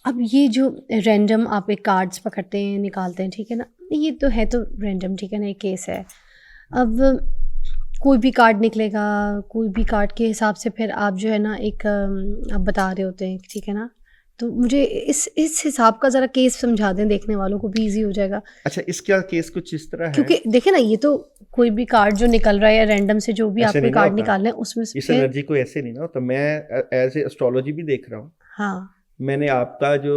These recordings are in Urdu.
اب یہ جو رینڈم آپ ایک کارڈس پکڑتے ہیں نکالتے ہیں، ٹھیک ہے نا، یہ تو ہے تو رینڈم، ٹھیک ہے نا، ایک کیس ہے. اب کوئی بھی کارڈ نکلے گا، کوئی بھی کارڈ کے حساب سے پھر آپ جو ہے نا ایک آپ بتا رہے ہوتے ہیں، ٹھیک ہے نا. تو مجھے اس حساب کا ذرا کیس سمجھا دیں، دیکھنے والوں کو بھی ایزی ہو جائے گا. اچھا، اس کا کیس کچھ اس طرح ہے، کیونکہ دیکھیں نا، یہ تو کوئی بھی کارڈ جو نکل رہا ہے یا رینڈم سے جو بھی آپ کے کارڈ نکال رہے ہیں اس میں سے اس انرجی کو ایسے نہیں نا ہوتا. میں ایز اے اسٹرالوجی بھی دیکھ رہا ہوں. ہاں، میں نے آپ کا جو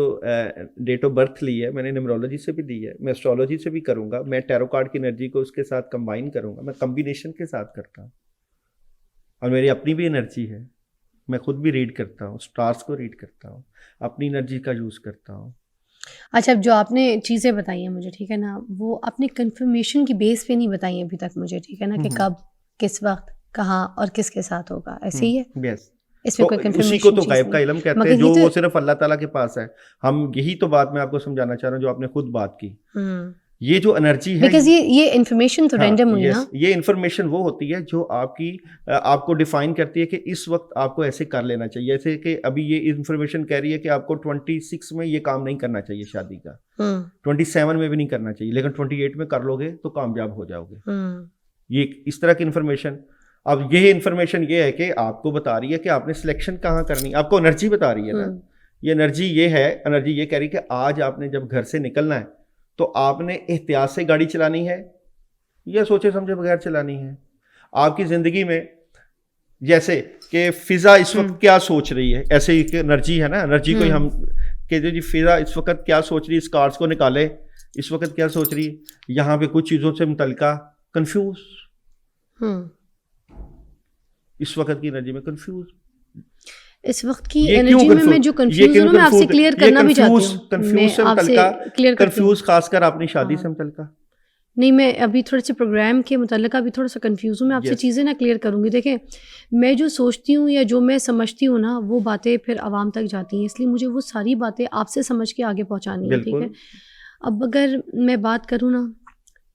ڈیٹ آف برتھ لی ہے، میں نے نیمرولوجی سے بھی دی ہے، میں اسٹرالوجی سے بھی کروں گا، میں ٹیرو کارڈ کی انرجی کو اس کے ساتھ کمبائن کروں گا. میں کمبینیشن کے ساتھ کرتا ہوں، اور میری اپنی بھی انرجی ہے. میں خود بھی ریڈ کرتا ہوں، اسٹارس کو ریڈ کرتا ہوں، اپنی انرجی کا یوز کرتا ہوں. اچھا، اب جو آپ نے چیزیں بتائی ہیں مجھے، ٹھیک ہے نا، وہ آپ نے کنفرمیشن کی بیس پہ نہیں بتائی ابھی تک مجھے، ٹھیک ہے نا، کہ کب، کس وقت، کہاں اور کس کے ساتھ ہوگا. ایسے ہی ہے؟ یس. اس میں کوئی کنفرمیشن اسی کو تو غیب کا علم کہتے ہیں، جو وہ صرف اللہ تعالیٰ کے پاس ہے. ہم یہی تو بات میں آپ کو سمجھانا چاہ رہا ہوں جو آپ نے خود بات کی. یہ جو انرجی ہے، بیکاز یہ انفارمیشن تو رینڈم ہوئی نا. یہ انفارمیشن وہ ہوتی ہے جو آپ کو ڈیفائن کرتی ہے کہ اس وقت آپ کو ایسے کر لینا چاہیے. جیسے کہ ابھی یہ انفارمیشن کہہ رہی ہے کہ آپ کو 26 میں یہ کام نہیں کرنا چاہیے شادی کا، 27 میں بھی نہیں کرنا چاہیے، لیکن 28 میں کر لو گے تو کامیاب ہو جاؤ گے. یہ اس طرح کی انفارمیشن. اب یہ انفارمیشن یہ ہے کہ آپ کو بتا رہی ہے کہ آپ نے سلیکشن کہاں کرنی. آپ کو انرجی بتا رہی ہے نا. یہ انرجی یہ ہے، انرجی یہ کہہ رہی ہے کہ آج آپ نے جب گھر سے نکلنا ہے تو آپ نے احتیاط سے گاڑی چلانی ہے یا سوچے سمجھے بغیر چلانی ہے. آپ کی زندگی میں جیسے کہ فضا اس وقت کیا سوچ رہی ہے، ایسے ہی کہ انرجی ہے نا، انرجی کو ہم کہ جی فضا اس وقت کیا سوچ رہی ہے، اس کارڈس کو نکالے، اس وقت کیا سوچ رہی ہے. یہاں پہ کچھ چیزوں سے متعلقہ کنفیوز، اس وقت کی انرجی میں کنفیوز. اس وقت کی انرجی میں جو کنفیوز ہوں، میں آپ سے کلیئر کرنا بھی چاہتی ہوں. کنفیوز سے متعلقہ، کنفیوز خاص کر اپنی شادی سے متعلقہ. نہیں، میں ابھی تھوڑے سے پروگرام کے متعلقہ بھی تھوڑا سا کنفیوز ہوں. میں آپ سے چیزیں نا کلیئر کروں گی. دیکھیں، میں جو سوچتی ہوں یا جو میں سمجھتی ہوں نا، وہ باتیں پھر عوام تک جاتی ہیں، اس لیے مجھے وہ ساری باتیں آپ سے سمجھ کے آگے پہنچانی ہے. ٹھیک ہے. اب اگر میں بات کروں نا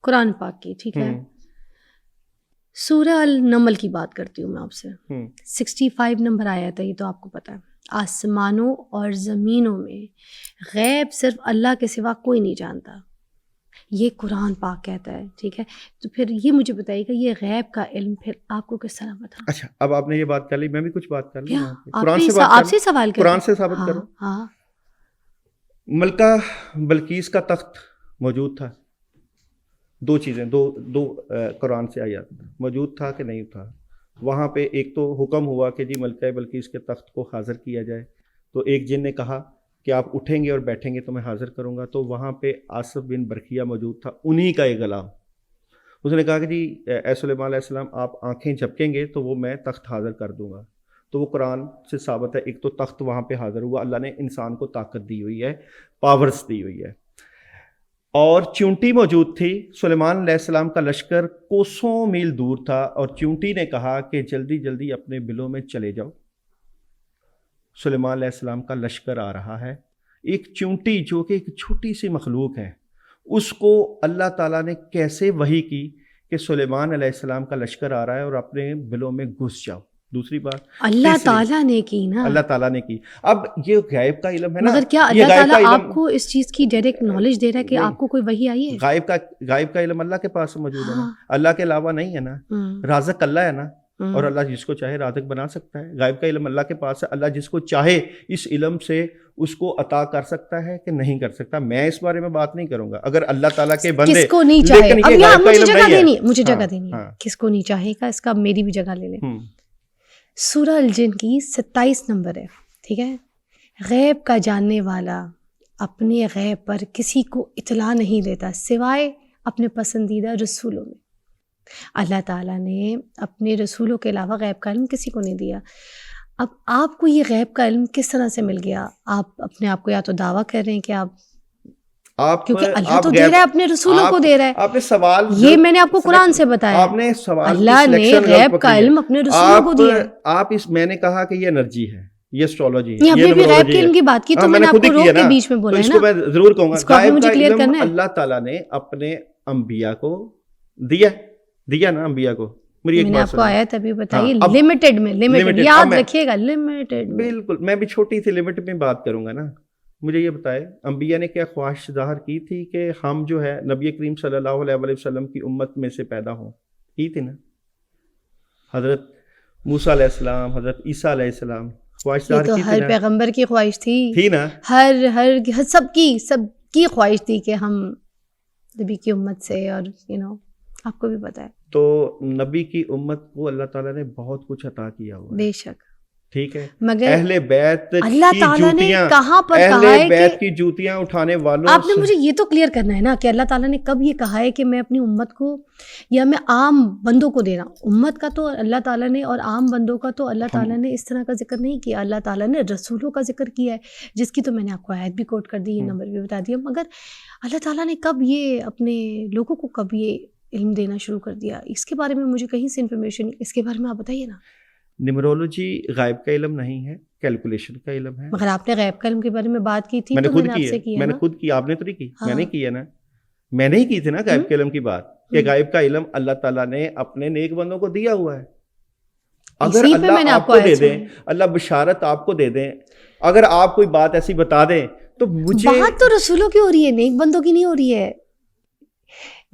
قرآن پاک کی، ٹھیک ہے، سورہ النمل کی بات کرتی ہوں میں آپ سے. 65 نمبر آیت ہے، یہ تو آپ کو پتہ ہے. آسمانوں اور زمینوں میں غیب صرف اللہ کے سوا کوئی نہیں جانتا، یہ قرآن پاک کہتا ہے. ٹھیک ہے. تو پھر یہ مجھے بتائیے کہ یہ غیب کا علم پھر آپ کو کس طرح پتہ؟ اچھا، اب آپ نے یہ بات کر لی، میں بھی کچھ بات کر لوں. آپ سے سوال کریں، قرآن سے ثابت کرو. ہاں، ملکہ بلقیس کا تخت موجود تھا. دو چیزیں، دو قرآن سے آیات موجود تھا کہ نہیں تھا. وہاں پہ ایک تو حکم ہوا کہ جی ملکہ بلقیس کے تخت کو حاضر کیا جائے. تو ایک جن نے کہا کہ آپ اٹھیں گے اور بیٹھیں گے تو میں حاضر کروں گا. تو وہاں پہ آصف بن برقیہ موجود تھا، انہی کا ایک غلام. اس نے کہا کہ جی اے سلیمان علیہ السلام، آپ آنکھیں جھپکیں گے تو وہ میں تخت حاضر کر دوں گا. تو وہ قرآن سے ثابت ہے. ایک تو تخت وہاں پہ حاضر ہوا، اللہ نے انسان کو طاقت دی ہوئی ہے، پاورز دی ہوئی ہے. اور چونٹی موجود تھی. سلیمان علیہ السلام کا لشکر کوسوں میل دور تھا، اور چونٹی نے کہا کہ جلدی جلدی اپنے بلوں میں چلے جاؤ، سلیمان علیہ السلام کا لشکر آ رہا ہے. ایک چونٹی جو کہ ایک چھوٹی سی مخلوق ہے، اس کو اللہ تعالیٰ نے کیسے وحی کی کہ سلیمان علیہ السلام کا لشکر آ رہا ہے اور اپنے بلوں میں گھس جاؤ. دوسری بات اللہ تعالیٰ نے کی نا، اللہ تعالیٰ نے کی. اب یہ غیب کا علم ہے نا، مگر کیا اللہ تعالیٰ آپ کو اس چیز کی ڈائریکٹ نالج دے رہا ہے کہ آپ کو کوئی وحی آئی ہے؟ غائب کا علم اللہ کے پاس موجود ہے نا، اللہ کے علاوہ نہیں ہے نا. رازق اللہ ہے نا، اور اللہ جس کو چاہے رازق بنا سکتا ہے. غائب کا علم اللہ کے پاس ہے. اللہ جس کو چاہے اس علم سے اس کو عطا کر سکتا ہے کہ نہیں کر سکتا. میں اس بارے میں بات نہیں کروں گا. اگر اللہ تعالیٰ کے بندے کس کو نہیں چاہے، اب یہاں مجھے جگہ دینی ہے، مجھے جگہ دینی ہے. کس کو نہیں چاہے گا، اس کا میری بھی جگہ لے لیں. سورہ الجن کی 27 نمبر ہے. ٹھیک ہے. غیب کا جاننے والا اپنے غیب پر کسی کو اطلاع نہیں دیتا سوائے اپنے پسندیدہ رسولوں میں. اللہ تعالیٰ نے اپنے رسولوں کے علاوہ غیب کا علم کسی کو نہیں دیا. اب آپ کو یہ غیب کا علم کس طرح سے مل گیا؟ آپ اپنے آپ کو یا تو دعویٰ کر رہے ہیں کہ آپ کیونکہ اللہ تو دے رہا ہے، اپنے رسولوں کو دے رہا ہے. آپ نے سوال، یہ میں نے آپ کو قرآن سے بتایا، آپ نے سوال، اللہ نے غیب کا علم اپنے رسولوں کو دیا. آپ اس میں نے کہا کہ یہ انرجی ہے، یہ اسٹرالوجی ہے. یہ ہم نے بھی غیب کے علم کی بات کی تو میں نے آپ کو روک کے بیچ میں بولا ہے نا. اس کو میں ضرور کہوں گا. غیب کا علم اللہ تعالیٰ نے اپنے انبیاء کو دیا نا، انبیاء کو. میں نے آپ کو آیا تبھی بتائیے لمیٹڈ میں، لمیٹڈ یاد رکھیے گا، لمیٹڈ. بالکل، میں بھی چھوٹی سی لمٹ میں بات کروں گا نا. مجھے یہ بتائے انبیاء نے کیا خواہش ظاہر کی تھی کہ ہم جو ہے نبی کریم صلی اللہ علیہ وسلم کی امت میں سے پیدا ہوں؟ کی تھی نا. حضرت موسیٰ علیہ السلام، حضرت عیسیٰ علیہ السلام خواہش ظاہر تو کی ہر تھی نا. پیغمبر کی خواہش تھی نا. ہر سب کی خواہش تھی کہ ہم نبی کی امت سے، اور آپ کو بھی پتہ ہے تو نبی کی امت کو اللہ تعالیٰ نے بہت کچھ عطا کیا ہوا ہے. بے شک، ٹھیک ہے، مگر اہل بیت اللہ کی تعالیٰ نے جوتیاں، کہاں پر اہل کہا ہے بیت کہ کی جوتیاں اٹھانے والوں آپ نے سے مجھے یہ تو کلیئر کرنا ہے نا کہ اللہ تعالیٰ نے کب یہ کہا ہے کہ میں اپنی امت کو یا میں عام بندوں کو دے رہا ہوں. امت کا تو اللہ تعالیٰ نے، اور عام بندوں کا تو اللہ تعالیٰ نے اس طرح کا ذکر نہیں کیا. اللہ تعالیٰ نے رسولوں کا ذکر کیا ہے، جس کی تو میں نے آپ کو آیت بھی کوٹ کر دی، یہ نمبر بھی بتا دیا. مگر اللہ تعالیٰ نے کب یہ اپنے لوگوں کو کب یہ علم دینا شروع کر دیا؟ اس کے بارے میں مجھے کہیں سے انفارمیشن، اس کے بارے میں آپ بتائیے نا. نیمرولوجی غائب کا علم نہیں ہے، کیلکولیشن کا علم ہے. مگر آپ نے غیب کا علم کے بارے میں بات کی تھی، میں نے تو خود آپ کی سے ہے، کیا میں نے نا. خود کی، آپ نے تو نہیں کی. ہاں. میں نے کی ہے نا، میں نے ہی کی تھی نا غائب کے علم کی بات، کہ غائب کا علم اللہ تعالیٰ نے اپنے نیک بندوں کو دیا ہوا ہے. اگر اسی پہ میں نے اللہ آپ کو دے دیں، اللہ بشارت آپ کو دے دیں، اگر آپ کوئی بات ایسی بتا دیں تو مجھے بات تو رسولوں کی ہو رہی ہے، نیک بندوں کی نہیں ہو رہی ہے.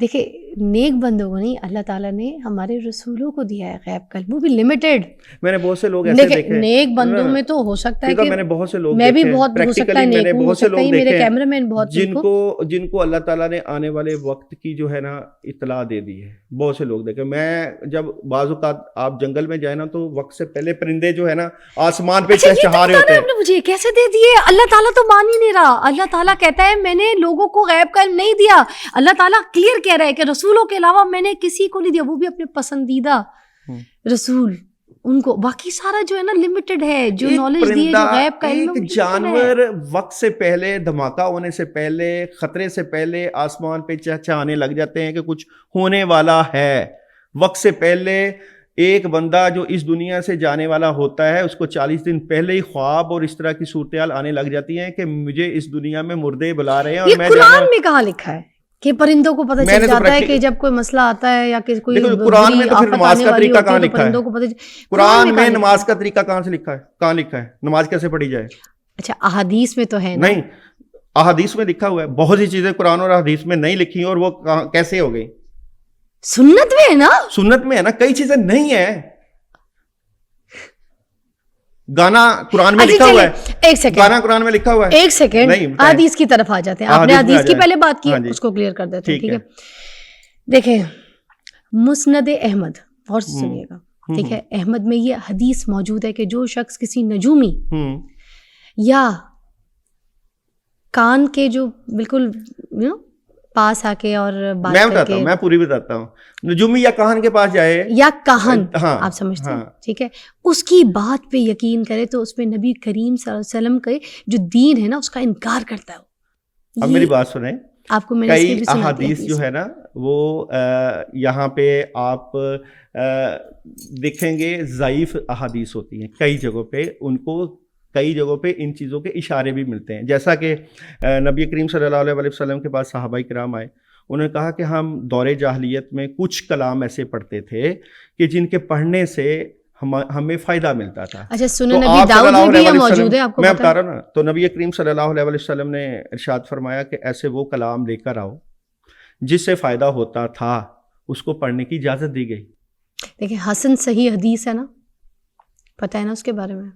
دیکھیں نیک بندوں کو نہیں، اللہ تعالیٰ نے ہمارے رسولوں کو دیا ہے غیب کا علم، وہ بھی لمیٹڈ. میں نے بہت سے لوگ ایسے دیکھے، نیک بندوں میں تو ہو سکتا ہے کہ میں نے بہت سے لوگ میں بھی دیکھے، بہت ہو سکتا ہے میں نے نیک ہوں، بہت سے لوگ میرے دیکھے کیمرہ مین بہت نیک ہو، جن کو اللہ تعالیٰ نے آنے والے وقت کی جو ہے نا اطلاع دے دی ہے. بہت سے لوگ دیکھے. میں جب بعض اوقات آپ جنگل میں جائیں نا تو وقت سے پہلے پرندے جو ہے نا آسمان پہ چہچہا رہے ہوتے ہیں. آپ نے مجھے کیسے دے دیے؟ اللہ تعالیٰ تو مان ہی نہیں رہا. اللہ تعالیٰ کہتا ہے میں نے لوگوں کو غیب کا علم نہیں دیا. اللہ تعالیٰ کلیئر کہہ رہا ہے کہ رسولوں کے علاوہ میں نے کسی کو نہیں دیا، وہ بھی اپنے پسندیدہ رسول ان کو. باقی سارا جو ہے نا لمیٹڈ ہے، جو نالج دی ہے، جو غیب کا علم. ایک جانور وقت سے پہلے، دھماکہ ہونے سے پہلے، خطرے سے پہلے آسمان پہ چہچہانے لگ جاتے ہیں کہ کچھ ہونے والا ہے. وقت سے پہلے ایک بندہ جو اس دنیا سے جانے والا ہوتا ہے، اس کو 40 دن پہلے ہی خواب اور اس طرح کی صورتحال آنے لگ جاتی ہیں کہ مجھے اس دنیا میں مردے بلا رہے ہیں. اور میں قرآن میں کہاں لکھا ہے کہ پرندوں کو پتہ چل جاتا ہے کہ جب کوئی مسئلہ آتا ہے یا کہ کوئی قرآن میں تو پھر نماز کا طریقہ کہاں لکھا ہے؟ قرآن میں نماز کا طریقہ کہاں سے لکھا ہے؟ کہاں لکھا ہے نماز کیسے پڑھی جائے؟ اچھا احادیث میں تو ہے نہیں، احادیث میں لکھا ہوا ہے. بہت سی چیزیں قرآن اور احادیث میں نہیں لکھی ہیں، اور وہ کیسے ہو گئی؟ سنت میں ہے نا. سنت میں ہے نا. کئی چیزیں نہیں ہیں. گانا قرآن میں لکھا ہوا ہے. ایک سیکنڈ، گانا قرآن میں لکھا ہوا ہے. ایک سیکنڈ، حدیث کی طرف آ جاتے ہیں. آپ نے حدیث کی پہلے بات کی، اس کو کلیئر کر دیتے ہیں. ٹھیک ہے، دیکھیں مسند احمد، اور سنیے گا، ٹھیک ہے، احمد میں یہ حدیث موجود ہے کہ جو شخص کسی نجومی یا کان کے جو بالکل پاس آ کے اور بات کر کے، میں پوری بتاتا ہوں، نجومی یا کہن کے پاس جائے یا کہن، آپ سمجھتے ہیں، ٹھیک ہے، اس کی بات پہ یقین کرے تو اس میں نبی کریم صلی اللہ علیہ وسلم کے جو دین ہے نا اس کا انکار کرتا ہے. اب میری بات سنیں، آپ کو میں کئی احادیث جو ہے نا وہ یہاں پہ آپ دیکھیں گے ضعیف احادیث ہوتی ہیں. کئی جگہوں پہ ان کو کئی جگہوں پہ ان چیزوں کے اشارے بھی ملتے ہیں. جیسا کہ نبی کریم صلی اللہ علیہ وسلم کے پاس صحابہ کرام آئے، انہوں نے کہا کہ ہم دور جاہلیت میں کچھ کلام ایسے پڑھتے تھے کہ جن کے پڑھنے سے ہمیں فائدہ ملتا تھا. اچھا سنن نبی داؤد میں بھی یہ موجود ہے، آپ کو میں بتا رہا ہوں نا. تو نبی کریم صلی اللہ علیہ وسلم نے ارشاد فرمایا کہ ایسے وہ کلام لے کر آؤ جس سے فائدہ ہوتا تھا، اس کو پڑھنے کی اجازت دی گئی. دیکھیں حسن صحیح حدیث ہے نا، پتہ ہے نا اس کے بارے میں.